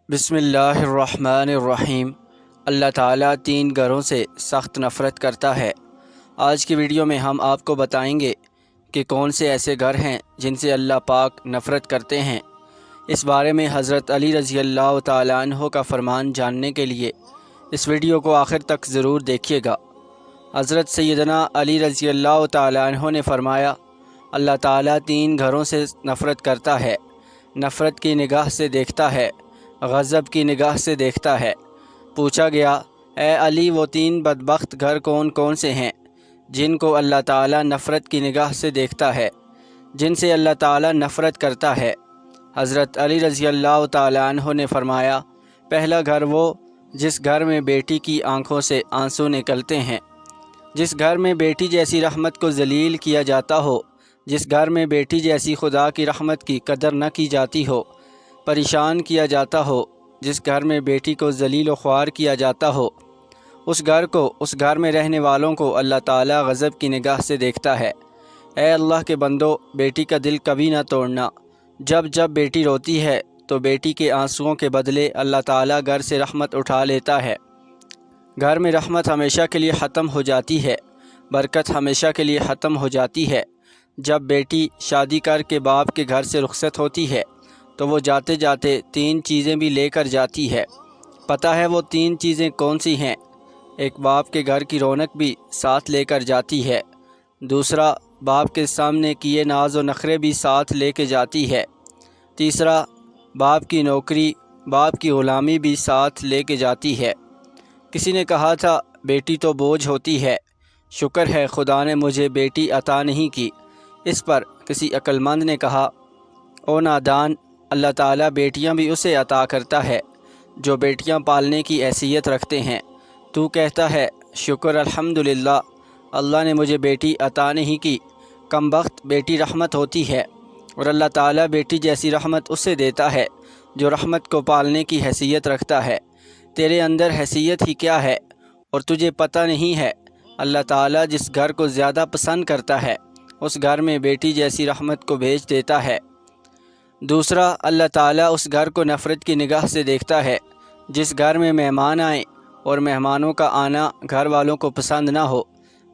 بسم اللہ الرحمن الرحیم۔ اللہ تعالیٰ تین گھروں سے سخت نفرت کرتا ہے۔ آج کی ویڈیو میں ہم آپ کو بتائیں گے کہ کون سے ایسے گھر ہیں جن سے اللہ پاک نفرت کرتے ہیں۔ اس بارے میں حضرت علی رضی اللہ تعالیٰ عنہ کا فرمان جاننے کے لیے اس ویڈیو کو آخر تک ضرور دیکھیے گا۔ حضرت سیدنا علی رضی اللہ تعالیٰ عنہ نے فرمایا، اللہ تعالیٰ تین گھروں سے نفرت کرتا ہے۔ نفرت کی نگاہ سے دیکھتا ہے، غضب کی نگاہ سے دیکھتا ہے۔ پوچھا گیا، اے علی، وہ تین بدبخت گھر کون کون سے ہیں جن کو اللہ تعالیٰ نفرت کی نگاہ سے دیکھتا ہے، جن سے اللہ تعالیٰ نفرت کرتا ہے؟ حضرت علی رضی اللہ تعالیٰ عنہ نے فرمایا، پہلا گھر وہ جس گھر میں بیٹی کی آنکھوں سے آنسو نکلتے ہیں، جس گھر میں بیٹی جیسی رحمت کو ذلیل کیا جاتا ہو، جس گھر میں بیٹی جیسی خدا کی رحمت کی قدر نہ کی جاتی ہو، پریشان کیا جاتا ہو، جس گھر میں بیٹی کو ذلیل و خوار کیا جاتا ہو، اس گھر میں رہنے والوں کو اللہ تعالیٰ غضب کی نگاہ سے دیکھتا ہے۔ اے اللہ کے بندو، بیٹی کا دل کبھی نہ توڑنا۔ جب بیٹی روتی ہے تو بیٹی کے آنسوؤں کے بدلے اللہ تعالیٰ گھر سے رحمت اٹھا لیتا ہے۔ گھر میں رحمت ہمیشہ کے لیے ختم ہو جاتی ہے، برکت ہمیشہ کے لیے ختم ہو جاتی ہے۔ جب بیٹی شادی کر کے باپ کے گھر سے رخصت ہوتی ہے تو وہ جاتے جاتے تین چیزیں بھی لے کر جاتی ہے۔ پتہ ہے وہ تین چیزیں کون سی ہیں؟ ایک، باپ کے گھر کی رونق بھی ساتھ لے کر جاتی ہے۔ دوسرا، باپ کے سامنے کیے ناز و نخرے بھی ساتھ لے کے جاتی ہے۔ تیسرا، باپ کی نوکری، باپ کی غلامی بھی ساتھ لے کے جاتی ہے۔ کسی نے کہا تھا، بیٹی تو بوجھ ہوتی ہے، شکر ہے خدا نے مجھے بیٹی عطا نہیں کی۔ اس پر کسی عقل مند نے کہا، او نادان، اللہ تعالیٰ بیٹیاں بھی اسے عطا کرتا ہے جو بیٹیاں پالنے کی حیثیت رکھتے ہیں۔ تو کہتا ہے، شکر الحمدللہ، اللہ نے مجھے بیٹی عطا نہیں کی۔ کم بخت، بیٹی رحمت ہوتی ہے، اور اللہ تعالیٰ بیٹی جیسی رحمت اسے دیتا ہے جو رحمت کو پالنے کی حیثیت رکھتا ہے۔ تیرے اندر حیثیت ہی کیا ہے اور تجھے پتہ نہیں ہے؟ اللہ تعالیٰ جس گھر کو زیادہ پسند کرتا ہے اس گھر میں بیٹی جیسی رحمت کو بھیج دیتا ہے۔ دوسرا، اللہ تعالیٰ اس گھر کو نفرت کی نگاہ سے دیکھتا ہے جس گھر میں مہمان آئیں اور مہمانوں کا آنا گھر والوں کو پسند نہ ہو۔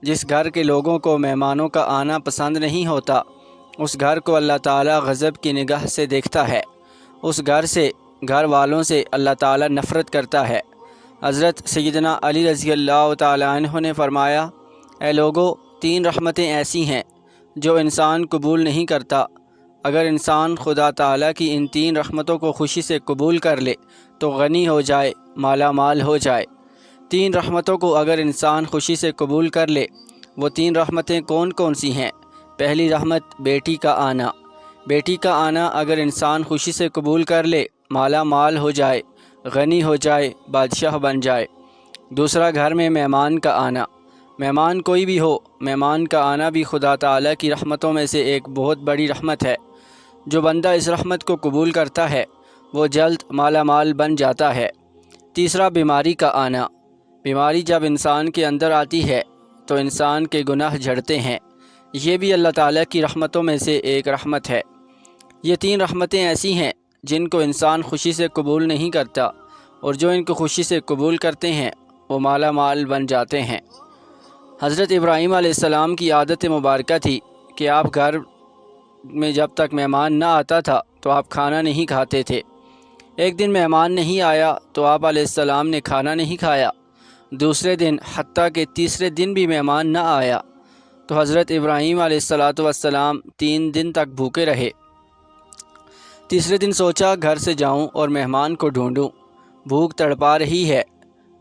جس گھر کے لوگوں کو مہمانوں کا آنا پسند نہیں ہوتا، اس گھر کو اللہ تعالیٰ غضب کی نگاہ سے دیکھتا ہے۔ اس گھر والوں سے اللہ تعالیٰ نفرت کرتا ہے۔ حضرت سیدنا علی رضی اللہ تعالیٰ عنہ نے فرمایا، اے لوگو، تین رحمتیں ایسی ہیں جو انسان قبول نہیں کرتا۔ اگر انسان خدا تعالیٰ کی ان تین رحمتوں کو خوشی سے قبول کر لے تو غنی ہو جائے، مالا مال ہو جائے۔ تین رحمتوں کو اگر انسان خوشی سے قبول کر لے، وہ تین رحمتیں کون کون سی ہیں؟ پہلی رحمت، بیٹی کا آنا۔ بیٹی کا آنا اگر انسان خوشی سے قبول کر لے، مالا مال ہو جائے، غنی ہو جائے، بادشاہ بن جائے۔ دوسرا، گھر میں مہمان کا آنا۔ مہمان کوئی بھی ہو، مہمان کا آنا بھی خدا تعالیٰ کی رحمتوں میں سے ایک بہت بڑی رحمت ہے۔ جو بندہ اس رحمت کو قبول کرتا ہے وہ جلد مالا مال بن جاتا ہے۔ تیسرا، بیماری کا آنا۔ بیماری جب انسان کے اندر آتی ہے تو انسان کے گناہ جھڑتے ہیں۔ یہ بھی اللہ تعالیٰ کی رحمتوں میں سے ایک رحمت ہے۔ یہ تین رحمتیں ایسی ہیں جن کو انسان خوشی سے قبول نہیں کرتا، اور جو ان کو خوشی سے قبول کرتے ہیں وہ مالا مال بن جاتے ہیں۔ حضرت ابراہیم علیہ السلام کی عادت مبارکہ تھی کہ آپ گھر میں جب تک مہمان نہ آتا تھا تو آپ کھانا نہیں کھاتے تھے۔ ایک دن مہمان نہیں آیا تو آپ علیہ السلام نے کھانا نہیں کھایا۔ دوسرے دن، حتیٰ کہ تیسرے دن بھی مہمان نہ آیا تو حضرت ابراہیم علیہ السلام 3 دن تک بھوکے رہے۔ تیسرے دن سوچا گھر سے جاؤں اور مہمان کو ڈھونڈوں، بھوک تڑپا رہی ہے۔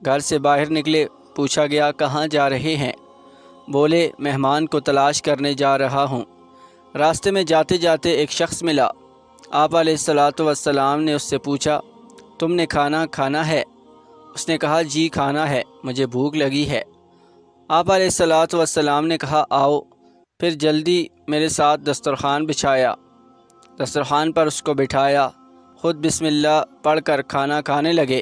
گھر سے باہر نکلے، پوچھا گیا کہاں جا رہے ہیں؟ بولے مہمان کو تلاش کرنے جا رہا ہوں۔ راستے میں جاتے جاتے ایک شخص ملا۔ آپ علیہ السلام نے اس سے پوچھا، تم نے کھانا کھانا ہے؟ اس نے کہا، جی کھانا ہے، مجھے بھوک لگی ہے۔ آپ علیہ السلام نے کہا، آؤ۔ پھر جلدی میرے ساتھ دسترخوان بچھایا، دسترخوان پر اس کو بٹھایا، خود بسم اللہ پڑھ کر کھانا کھانے لگے۔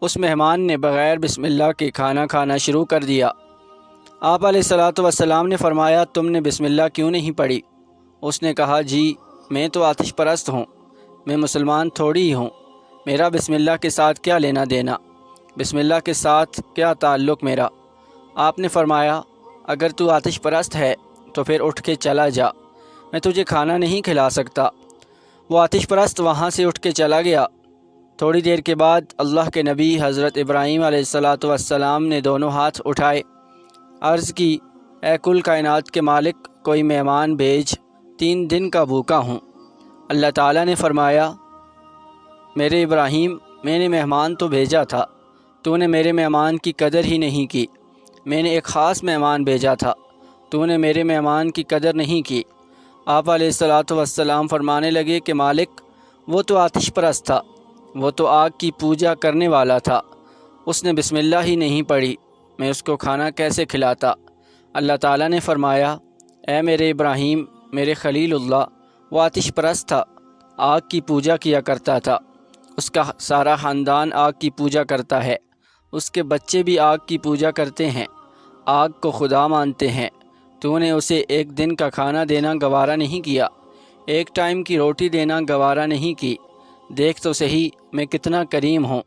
اس مہمان نے بغیر بسم اللہ کے کھانا کھانا شروع کر دیا۔ آپ علیہ السلام نے فرمایا، تم نے بسم اللہ کیوں نہیں پڑھی؟ اس نے کہا، جی میں تو آتش پرست ہوں، میں مسلمان تھوڑی ہی ہوں، میرا بسم اللہ کے ساتھ کیا لینا دینا؟ بسم اللہ کے ساتھ کیا تعلق میرا؟ آپ نے فرمایا اگر تو آتش پرست ہے تو پھر اٹھ کے چلا جا، میں تجھے کھانا نہیں کھلا سکتا۔ وہ آتش پرست وہاں سے اٹھ کے چلا گیا۔ تھوڑی دیر کے بعد اللہ کے نبی حضرت ابراہیم علیہ السلام نے دونوں ہاتھ اٹھائے، عرض کی اے کل کائنات کے مالک، کوئی مہمان بھیج، 3 دن کا بھوکا ہوں۔ اللہ تعالیٰ نے فرمایا میرے ابراہیم، میں نے مہمان تو بھیجا تھا، تو نے میرے مہمان کی قدر ہی نہیں کی۔ میں نے ایک خاص مہمان بھیجا تھا، تو نے میرے مہمان کی قدر نہیں کی۔ آپ علیہ السلام فرمانے لگے کہ مالک، وہ تو آتش پرست تھا، وہ تو آگ کی پوجا کرنے والا تھا، اس نے بسم اللہ ہی نہیں پڑھی، میں اس کو کھانا کیسے کھلاتا؟ اللہ تعالیٰ نے فرمایا اے میرے ابراہیم، میرے خلیل اللہ، وہ آتش پرست تھا، آگ کی پوجا کیا کرتا تھا، اس کا سارا خاندان آگ کی پوجا کرتا ہے، اس کے بچے بھی آگ کی پوجا کرتے ہیں، آگ کو خدا مانتے ہیں۔ تو نے اسے ایک دن کا کھانا دینا گوارا نہیں کیا، ایک ٹائم کی روٹی دینا گوارا نہیں کی۔ دیکھ تو صحیح میں کتنا کریم ہوں،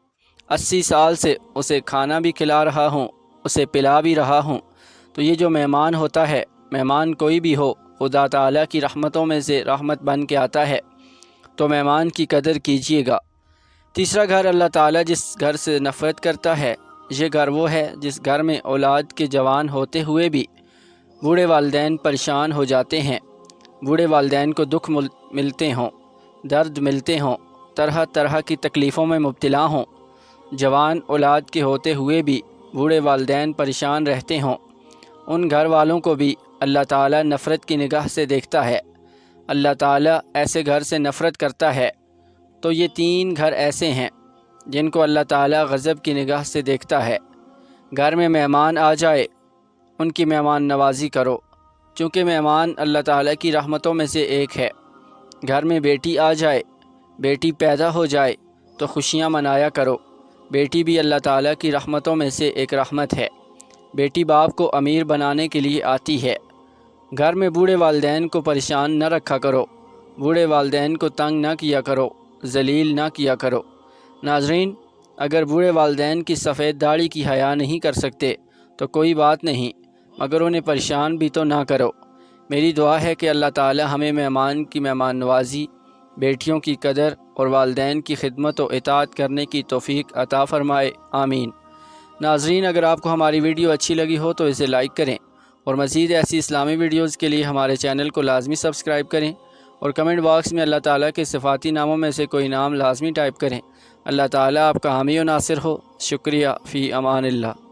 80 سال سے اسے کھانا بھی کھلا رہا ہوں، اسے پلا بھی رہا ہوں۔ تو یہ جو مہمان ہوتا ہے، مہمان کوئی بھی ہو، خدا تعالیٰ کی رحمتوں میں سے رحمت بن کے آتا ہے، تو مہمان کی قدر کیجیے گا۔ تیسرا گھر اللہ تعالیٰ جس گھر سے نفرت کرتا ہے، یہ گھر وہ ہے جس گھر میں اولاد کے جوان ہوتے ہوئے بھی بوڑھے والدین پریشان ہو جاتے ہیں، بوڑھے والدین کو دکھ ملتے ہوں، درد ملتے ہوں، طرح طرح کی تکلیفوں میں مبتلا ہوں، جوان اولاد کے ہوتے ہوئے بھی بوڑھے والدین پریشان رہتے ہوں، ان گھر والوں کو بھی اللہ تعالیٰ نفرت کی نگاہ سے دیکھتا ہے۔ اللہ تعالیٰ ایسے گھر سے نفرت کرتا ہے۔ تو یہ 3 گھر ایسے ہیں جن کو اللہ تعالیٰ غضب کی نگاہ سے دیکھتا ہے۔ گھر میں مہمان آ جائے، ان کی مہمان نوازی کرو، چونکہ مہمان اللہ تعالیٰ کی رحمتوں میں سے ایک ہے۔ گھر میں بیٹی آ جائے، بیٹی پیدا ہو جائے تو خوشیاں منایا کرو، بیٹی بھی اللہ تعالیٰ کی رحمتوں میں سے ایک رحمت ہے۔ بیٹی باپ کو امیر بنانے کے لیے آتی ہے۔ گھر میں بوڑھے والدین کو پریشان نہ رکھا کرو، بوڑھے والدین کو تنگ نہ کیا کرو، ذلیل نہ کیا کرو۔ ناظرین، اگر بوڑھے والدین کی سفید داڑھی کی حیا نہیں کر سکتے تو کوئی بات نہیں، مگر انہیں پریشان بھی تو نہ کرو۔ میری دعا ہے کہ اللہ تعالی ہمیں مہمان کی مہمان نوازی، بیٹیوں کی قدر اور والدین کی خدمت و اطاعت کرنے کی توفیق عطا فرمائے، آمین۔ ناظرین، اگر آپ کو ہماری ویڈیو اچھی لگی ہو تو اسے لائک کریں، اور مزید ایسی اسلامی ویڈیوز کے لیے ہمارے چینل کو لازمی سبسکرائب کریں، اور کمنٹ باکس میں اللہ تعالیٰ کے صفاتی ناموں میں سے کوئی نام لازمی ٹائپ کریں۔ اللہ تعالیٰ آپ کا حامی و ناصر ہو۔ شکریہ، فی امان اللہ۔